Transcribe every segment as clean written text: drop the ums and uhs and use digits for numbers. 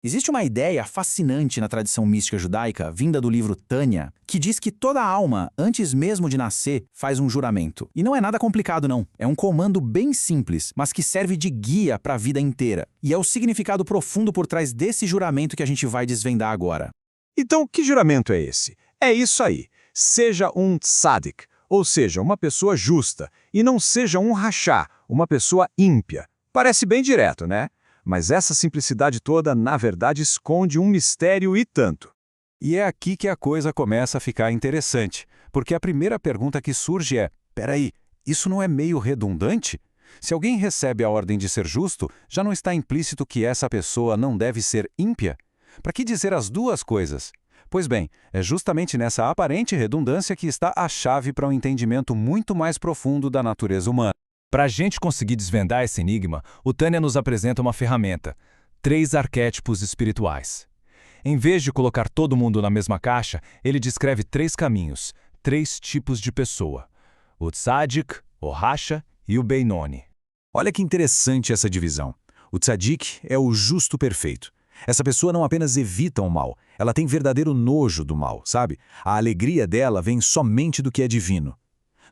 Existe uma ideia fascinante na tradição mística judaica, vinda do livro Tânia, que diz que toda alma, antes mesmo de nascer, faz um juramento. E não é nada complicado, não. É um comando bem simples, mas que serve de guia para a vida inteira. E é o significado profundo por trás desse juramento que a gente vai desvendar agora. Então, que juramento é esse? É isso aí. Seja um tzadik, ou seja, uma pessoa justa, e não seja um rachá, uma pessoa ímpia. Parece bem direto, né? Mas essa simplicidade toda, na verdade, esconde um mistério e tanto. E é aqui que a coisa começa a ficar interessante, porque a primeira pergunta que surge é: peraí, isso não é meio redundante? Se alguém recebe a ordem de ser justo, já não está implícito que essa pessoa não deve ser ímpia? Para que dizer as duas coisas? Pois bem, é justamente nessa aparente redundância que está a chave para um entendimento muito mais profundo da natureza humana. Para a gente conseguir desvendar esse enigma, o Tânia nos apresenta uma ferramenta: 3 arquétipos espirituais. Em vez de colocar todo mundo na mesma caixa, ele descreve 3 caminhos, 3 tipos de pessoa: o tzadik, o rasha e o beinoni. Olha que interessante essa divisão. O tzadik é o justo perfeito. Essa pessoa não apenas evita o mal, ela tem verdadeiro nojo do mal, sabe? A alegria dela vem somente do que é divino.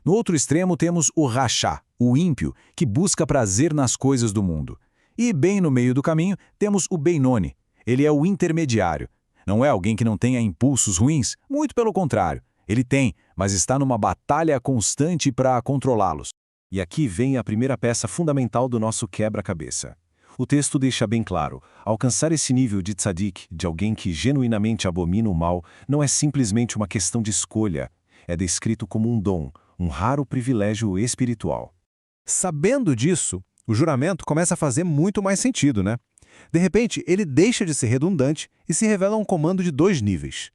No outro extremo temos o rachá, o ímpio, que busca prazer nas coisas do mundo. E bem no meio do caminho temos o beinoni. Ele é o intermediário. Não é alguém que não tenha impulsos ruins, muito pelo contrário. Ele tem, mas está numa batalha constante para controlá-los. E aqui vem a primeira peça fundamental do nosso quebra-cabeça. O texto deixa bem claro: alcançar esse nível de tzadik, de alguém que genuinamente abomina o mal, não é simplesmente uma questão de escolha. É descrito como um dom, um raro privilégio espiritual. Sabendo disso, o juramento começa a fazer muito mais sentido, né? De repente, ele deixa de ser redundante e se revela um comando de 2 níveis.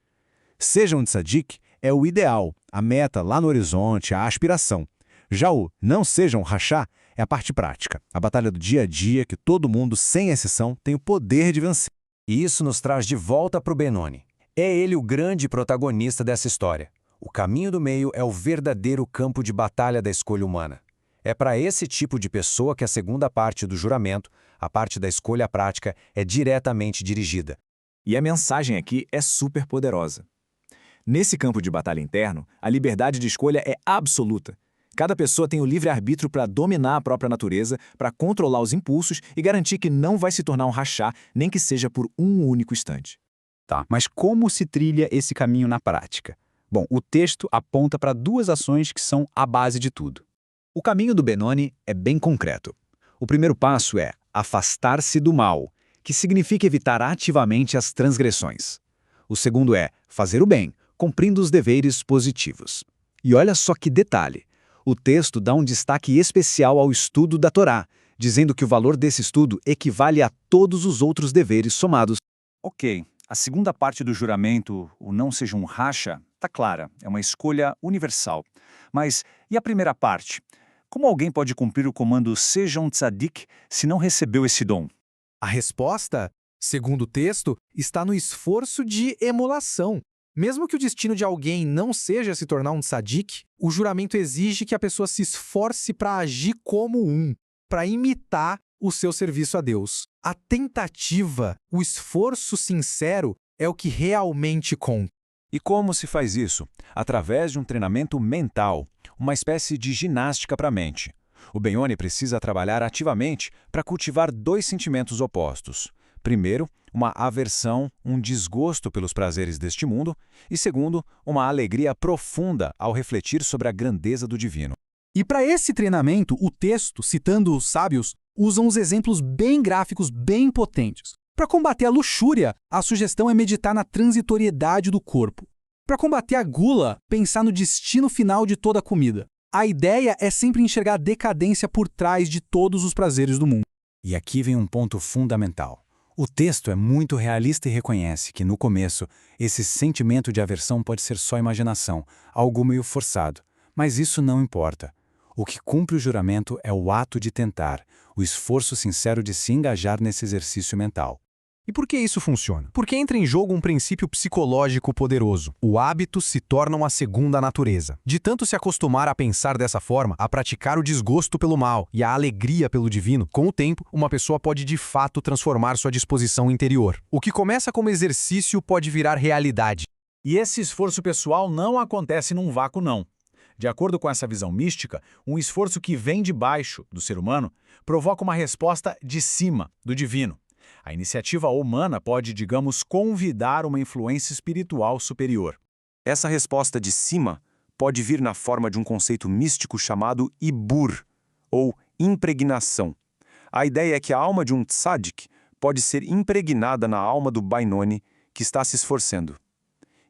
Seja um tzadik é o ideal, a meta lá no horizonte, a aspiração. Já o não seja um rachá é a parte prática, a batalha do dia a dia que todo mundo, sem exceção, tem o poder de vencer. E isso nos traz de volta para o Benoni. É ele o grande protagonista dessa história. O caminho do meio é o verdadeiro campo de batalha da escolha humana. É para esse tipo de pessoa que a segunda parte do juramento, a parte da escolha prática, é diretamente dirigida. E a mensagem aqui é super poderosa. Nesse campo de batalha interno, a liberdade de escolha é absoluta. Cada pessoa tem o livre-arbítrio para dominar a própria natureza, para controlar os impulsos e garantir que não vai se tornar um rachá, nem que seja por um único instante. Tá, mas como se trilha esse caminho na prática? Bom, o texto aponta para 2 ações que são a base de tudo. O caminho do Benoni é bem concreto. O primeiro passo é afastar-se do mal, que significa evitar ativamente as transgressões. O segundo é fazer o bem, cumprindo os deveres positivos. E olha só que detalhe. O texto dá um destaque especial ao estudo da Torá, dizendo que o valor desse estudo equivale a todos os outros deveres somados. Ok, a segunda parte do juramento, o não seja um racha, está clara, é uma escolha universal. Mas e a primeira parte? Como alguém pode cumprir o comando seja um tzadik se não recebeu esse dom? A resposta, segundo o texto, está no esforço de emulação. Mesmo que o destino de alguém não seja se tornar um tzadik, o juramento exige que a pessoa se esforce para agir como um, para imitar o seu serviço a Deus. A tentativa, o esforço sincero é o que realmente conta. E como se faz isso? Através de um treinamento mental, uma espécie de ginástica para a mente. O Benoni precisa trabalhar ativamente para cultivar 2 sentimentos opostos. Primeiro, uma aversão, um desgosto pelos prazeres deste mundo, e segundo, uma alegria profunda ao refletir sobre a grandeza do divino. E para esse treinamento, o texto, citando os sábios, usa uns exemplos bem gráficos, bem potentes. Para combater a luxúria, a sugestão é meditar na transitoriedade do corpo. Para combater a gula, pensar no destino final de toda a comida. A ideia é sempre enxergar a decadência por trás de todos os prazeres do mundo. E aqui vem um ponto fundamental. O texto é muito realista e reconhece que, no começo, esse sentimento de aversão pode ser só imaginação, algo meio forçado. Mas isso não importa. O que cumpre o juramento é o ato de tentar, o esforço sincero de se engajar nesse exercício mental. E por que isso funciona? Porque entra em jogo um princípio psicológico poderoso. O hábito se torna uma segunda natureza. De tanto se acostumar a pensar dessa forma, a praticar o desgosto pelo mal e a alegria pelo divino, com o tempo, uma pessoa pode de fato transformar sua disposição interior. O que começa como exercício pode virar realidade. E esse esforço pessoal não acontece num vácuo, não. De acordo com essa visão mística, um esforço que vem de baixo, do ser humano, provoca uma resposta de cima, do divino. A iniciativa humana pode, digamos, convidar uma influência espiritual superior. Essa resposta de cima pode vir na forma de um conceito místico chamado ibur, ou impregnação. A ideia é que a alma de um tzadik pode ser impregnada na alma do Bainoni que está se esforçando.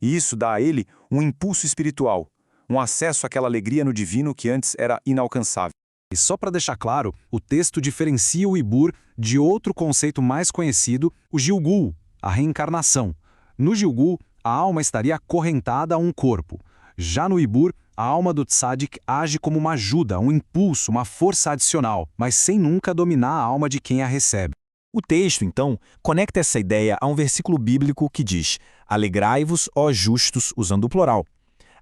E isso dá a ele um impulso espiritual, um acesso àquela alegria no divino que antes era inalcançável. E só para deixar claro, o texto diferencia o Ibur de outro conceito mais conhecido, o Gilgul, a reencarnação. No Gilgul, a alma estaria acorrentada a um corpo. Já no Ibur, a alma do tzadik age como uma ajuda, um impulso, uma força adicional, mas sem nunca dominar a alma de quem a recebe. O texto, então, conecta essa ideia a um versículo bíblico que diz: "Alegrai-vos, ó justos", usando o plural.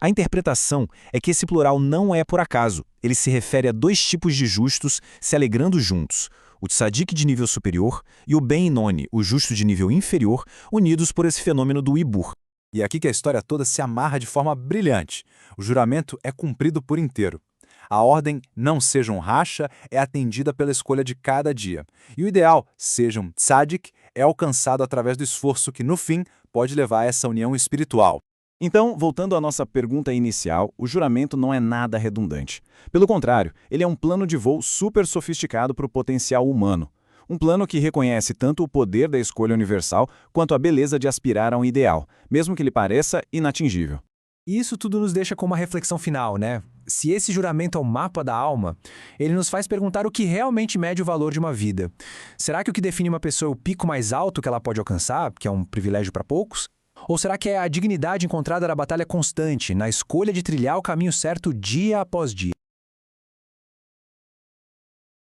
A interpretação é que esse plural não é por acaso. Ele se refere a dois tipos de justos se alegrando juntos: o tzadik de nível superior e o Ben-Inoni, o justo de nível inferior, unidos por esse fenômeno do Ibur. E é aqui que a história toda se amarra de forma brilhante. O juramento é cumprido por inteiro. A ordem "não sejam racha" é atendida pela escolha de cada dia. E o ideal, sejam tzadik, é alcançado através do esforço que, no fim, pode levar a essa união espiritual. Então, voltando à nossa pergunta inicial, o juramento não é nada redundante. Pelo contrário, ele é um plano de voo super sofisticado para o potencial humano. Um plano que reconhece tanto o poder da escolha universal quanto a beleza de aspirar a um ideal, mesmo que lhe pareça inatingível. E isso tudo nos deixa com uma reflexão final, né? Se esse juramento é o mapa da alma, ele nos faz perguntar o que realmente mede o valor de uma vida. Será que o que define uma pessoa é o pico mais alto que ela pode alcançar, que é um privilégio para poucos? Ou será que é a dignidade encontrada na batalha constante, na escolha de trilhar o caminho certo dia após dia?